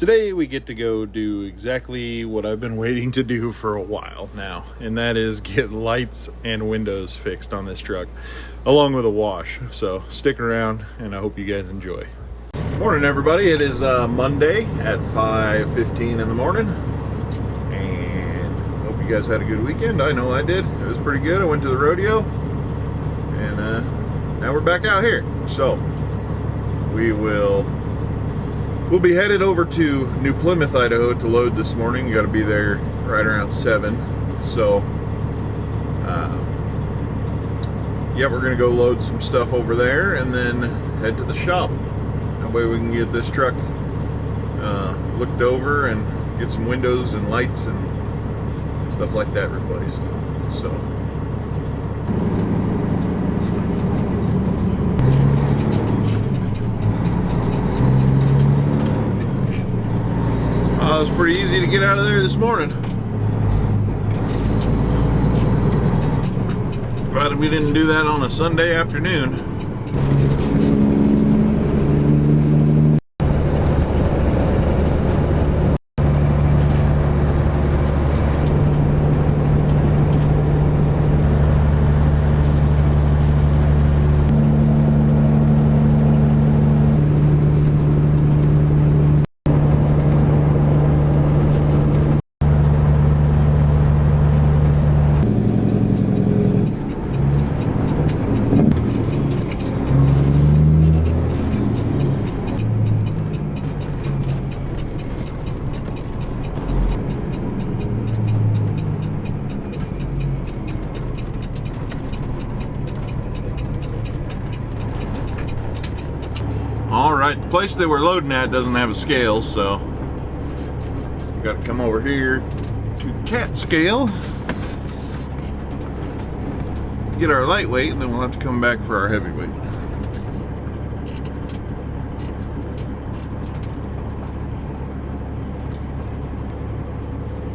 Today we get to go do exactly what I've been waiting to do for a while now, and that is get lights and windows fixed on this truck, along with a wash. So stick around, and I hope you guys enjoy. Morning, everybody. It is Monday at 5:15 in the morning, and hope you guys had a good weekend. I know I did. It was pretty good. I went to the rodeo, and now we're back out here. So We'll be headed over to New Plymouth, Idaho to load this morning. You got to be there right around 7. So, yeah, we're going to go load some stuff over there and then head to the shop. That way we can get this truck looked over and get some windows and lights and stuff like that replaced. So. It was pretty easy to get out of there this morning. Glad we didn't do that on a Sunday afternoon. Alright, the place that we're loading at doesn't have a scale, so we got to come over here to cat scale, get our lightweight, and then we'll have to come back for our heavyweight.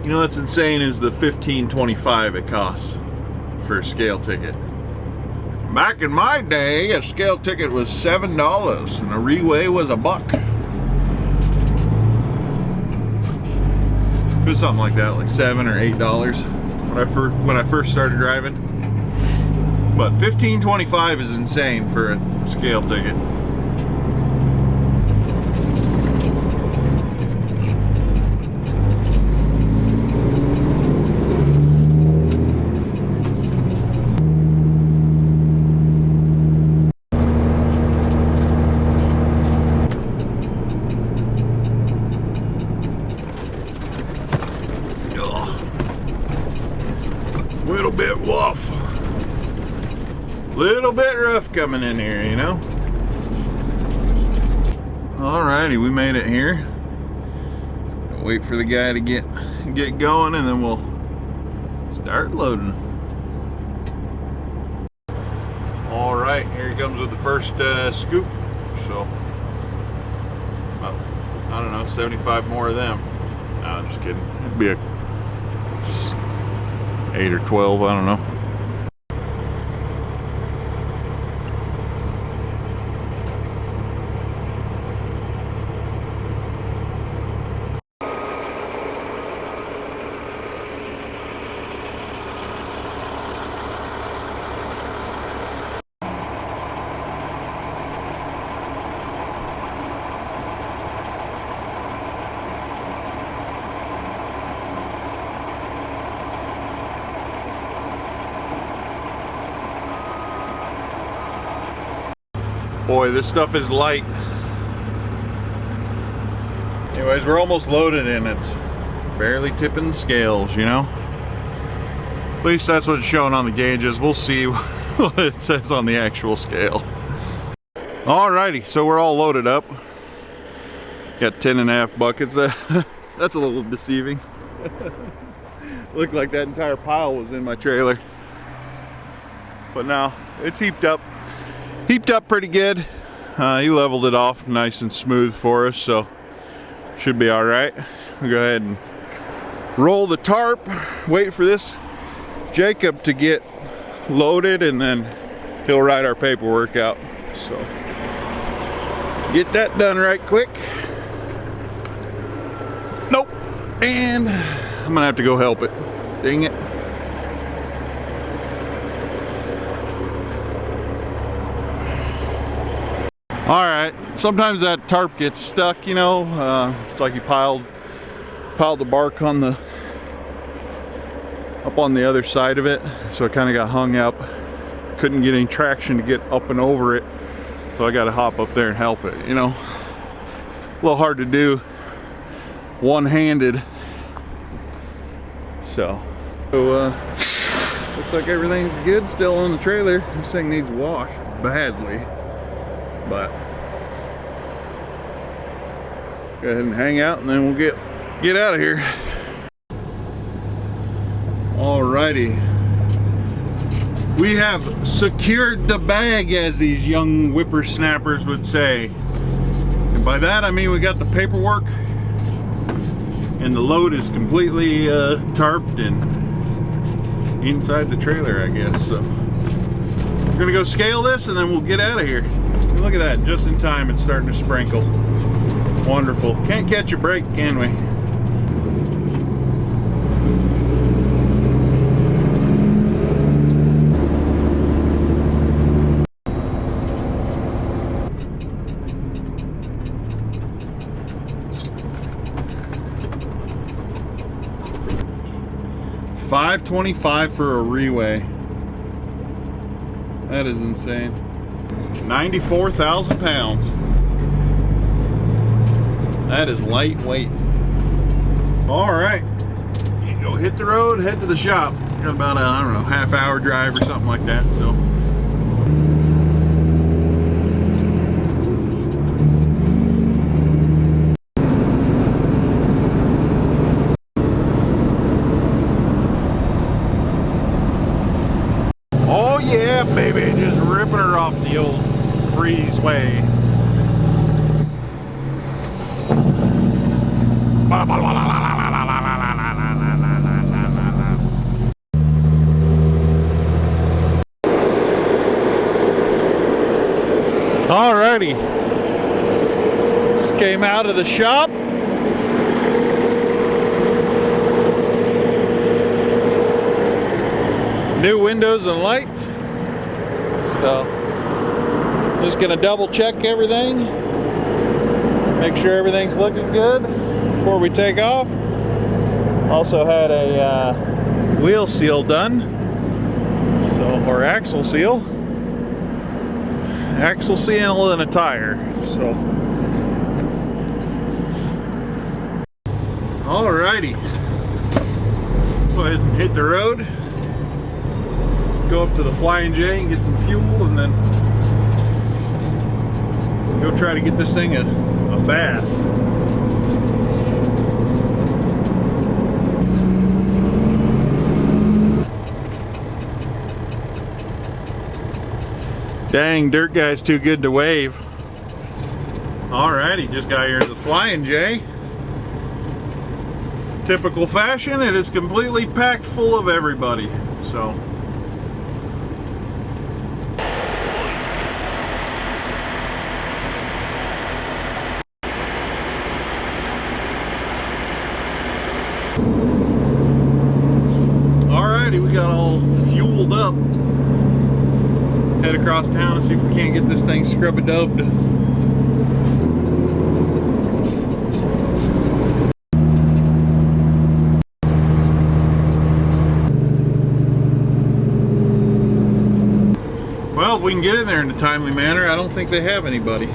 You know what's insane is the $15.25 it costs for a scale ticket. Back in my day, a scale ticket was $7 and a reweigh was $1. It was something like that, like $7 or $8 when I first started driving. But $15.25 is insane for a scale ticket. Little bit rough coming in here, you know. Alrighty, we made it here. Wait for the guy to get going, and then we'll start loading. Alright, here he comes with the first scoop. So, I don't know, 75 more of them. No, I'm just kidding. It'd be a 8 or 12, I don't know. Boy, this stuff is light. Anyways, we're almost loaded and it's barely tipping the scales, you know? At least that's what it's showing on the gauges. We'll see what it says on the actual scale. Alrighty, so we're all loaded up. Got 10.5 buckets. That's a little deceiving. Looked like that entire pile was in my trailer. But now, it's heaped up pretty good. He leveled it off nice and smooth for us, so should be all right. We'll go ahead and roll the tarp, wait for this Jacob to get loaded, and then he'll write our paperwork out. So get that done right quick. Nope. And I'm gonna have to go help it. Dang it. All right, sometimes that tarp gets stuck, you know. It's like you piled the bark on the up on the other side of it, so it kind of got hung up. Couldn't get any traction to get up and over it, so I got to hop up there and help it, you know. A little hard to do one-handed. So looks like everything's good still on the trailer. This thing needs washed badly, but go ahead and hang out and then we'll get out of here. Alrighty, we have secured the bag, as these young whippersnappers would say, and by that I mean we got the paperwork and the load is completely tarped and inside the trailer, I guess. So we're gonna go scale this and then we'll get out of here. And look at that, just in time. It's starting to sprinkle. Wonderful. Can't catch a break, can we? $5.25 for a Reway. That is insane. 94,000 pounds. That is lightweight. All right, you go hit the road, head to the shop. Got about a, I don't know, half-hour drive or something like that. So. Oh yeah, baby, just ripping her off the old freezeway. Alrighty, just came out of the shop. New windows and lights. So just gonna double check everything, make sure everything's looking good before we take off. Also had a wheel seal done, or axle seal and a tire. So alrighty, go ahead and hit the road, go up to the Flying J and get some fuel, and then go try to get this thing a bath. Dang, dirt guy's too good to wave. Alrighty, just got here to the Flying J. Typical fashion, it is completely packed full of everybody. So alrighty, we got all fueled up. Head across town and see if we can't get this thing scrub-a-dubbed. Well, if we can get in there in a timely manner, I don't think they have anybody.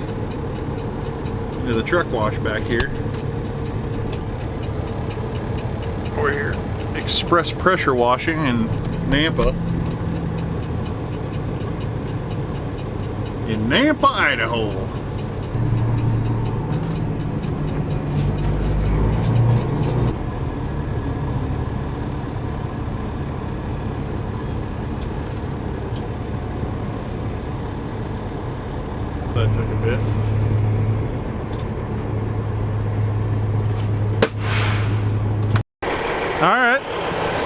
There's a truck wash back here. Over here, Express Pressure Washing in Nampa. In Nampa, Idaho. That took a bit. All right,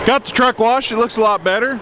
got the truck washed. It looks a lot better.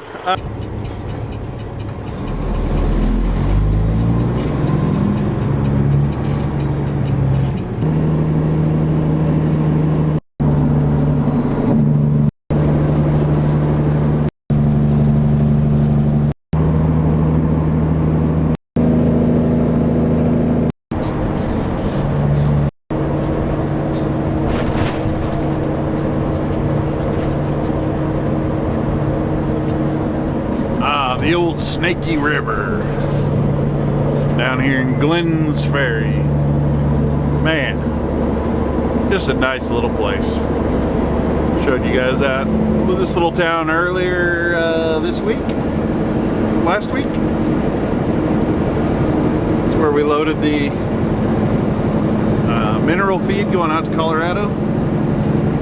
Snaky River down here in Glenn's Ferry. Man, just a nice little place. Showed you guys that this little town earlier this week, last week. It's where we loaded the mineral feed going out to Colorado.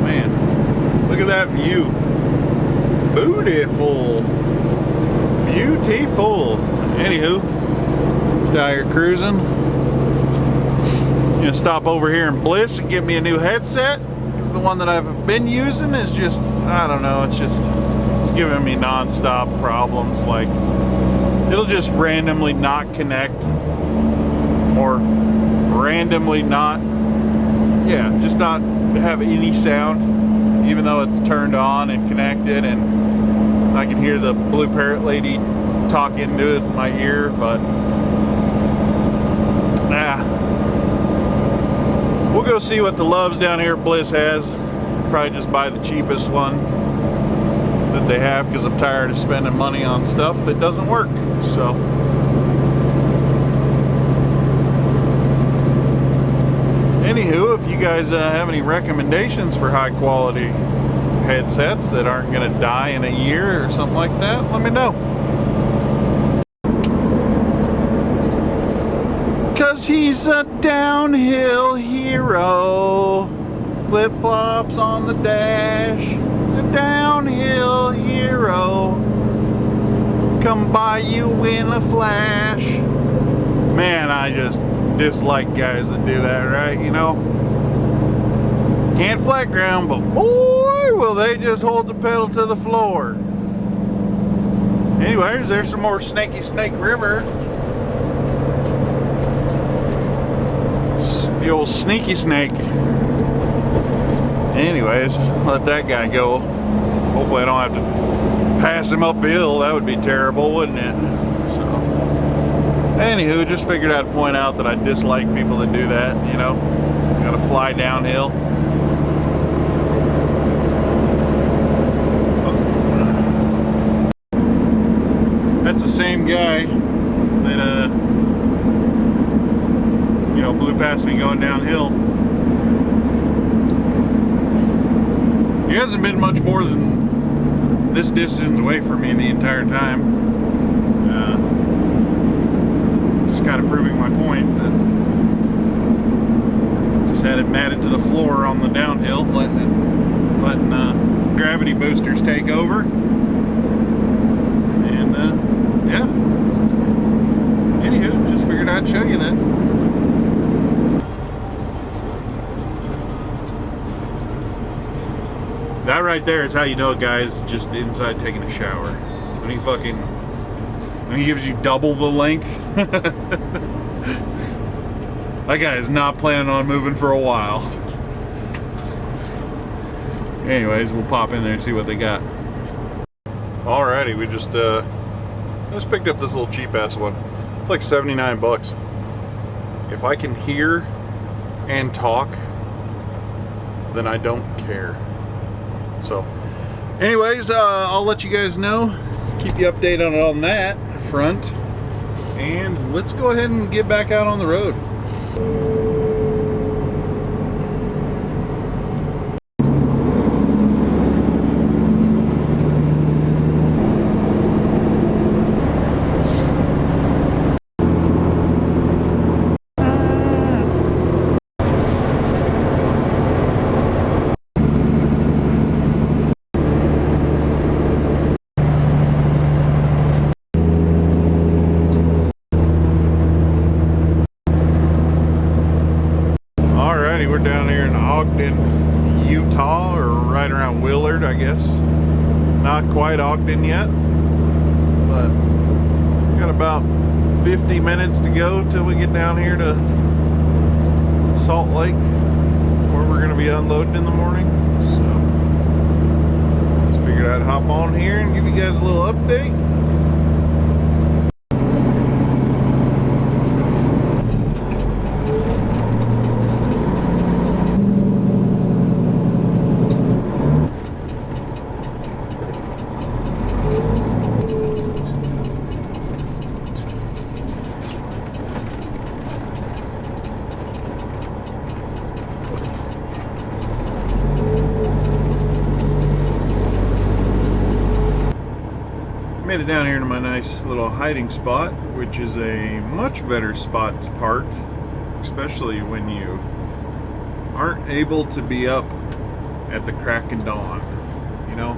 Man, look at that view. Beautiful. Beautiful. Anywho, out here cruising. Gonna stop over here in Bliss and get me a new headset. The one that I've been using is just, I don't know, it's giving me non-stop problems. Like, it'll just randomly not connect, or randomly not, yeah, just not have any sound, even though it's turned on and connected, and I can hear the Blue Parrot lady talk into it in my ear. But we'll go see what the Loves down here at Bliss has. Probably just buy the cheapest one that they have, because I'm tired of spending money on stuff that doesn't work. So anywho, if you guys have any recommendations for high quality headsets that aren't going to die in a year or something like that, let me know. Cause he's a downhill hero. Flip-flops on the dash. He's a downhill hero. Come by you in a flash. Man, I just dislike guys that do that, right? You know? Can't flat ground, but boy, will they just hold the pedal to the floor. Anyways, there's some more Snaky Snake River. The old Sneaky Snake. Anyways, let that guy go. Hopefully I don't have to pass him uphill. That would be terrible, wouldn't it? So, anywho, just figured I'd point out that I dislike people that do that, you know. Gotta fly downhill. That's the same guy that, you know, blew past me going downhill. He hasn't been much more than this distance away from me the entire time. Just kind of proving my point that just had it matted to the floor on the downhill, letting gravity boosters take over. And yeah. Anywho, just figured I'd show you that. That right there is how you know a guy's just inside taking a shower. When he gives you double the length. That guy is not planning on moving for a while. Anyways, we'll pop in there and see what they got. Alrighty, we just picked up this little cheap ass one. It's like 79 bucks. If I can hear and talk, then I don't care. So, anyways, I'll let you guys know, keep you updated on that front, and let's go ahead and get back out on the road. We're down here in Ogden, Utah, or right around Willard, I guess. Not quite Ogden yet, but we got about 50 minutes to go till we get down here to Salt Lake, where we're going to be unloading in the morning. So, just figured I'd hop on here and give you guys a little update. Made it down here to my nice little hiding spot, which is a much better spot to park, especially when you aren't able to be up at the crack of dawn. You know,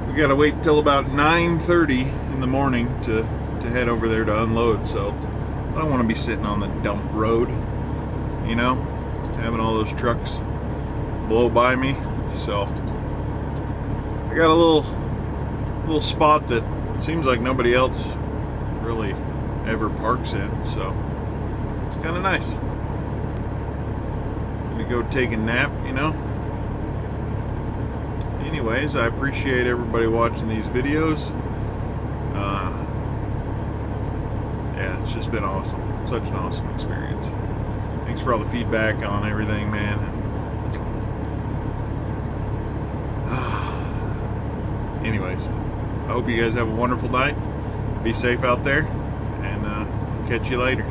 we gotta wait till about 9:30 in the morning to head over there to unload. So I don't want to be sitting on the dump road, you know, having all those trucks blow by me. So I got a little spot that seems like nobody else really ever parks in, so it's kind of nice. I'm gonna go take a nap, you know. Anyways, I appreciate everybody watching these videos. Yeah, it's just been awesome. Such an awesome experience. Thanks for all the feedback on everything, man. Anyways, I hope you guys have a wonderful night. Be safe out there, and catch you later.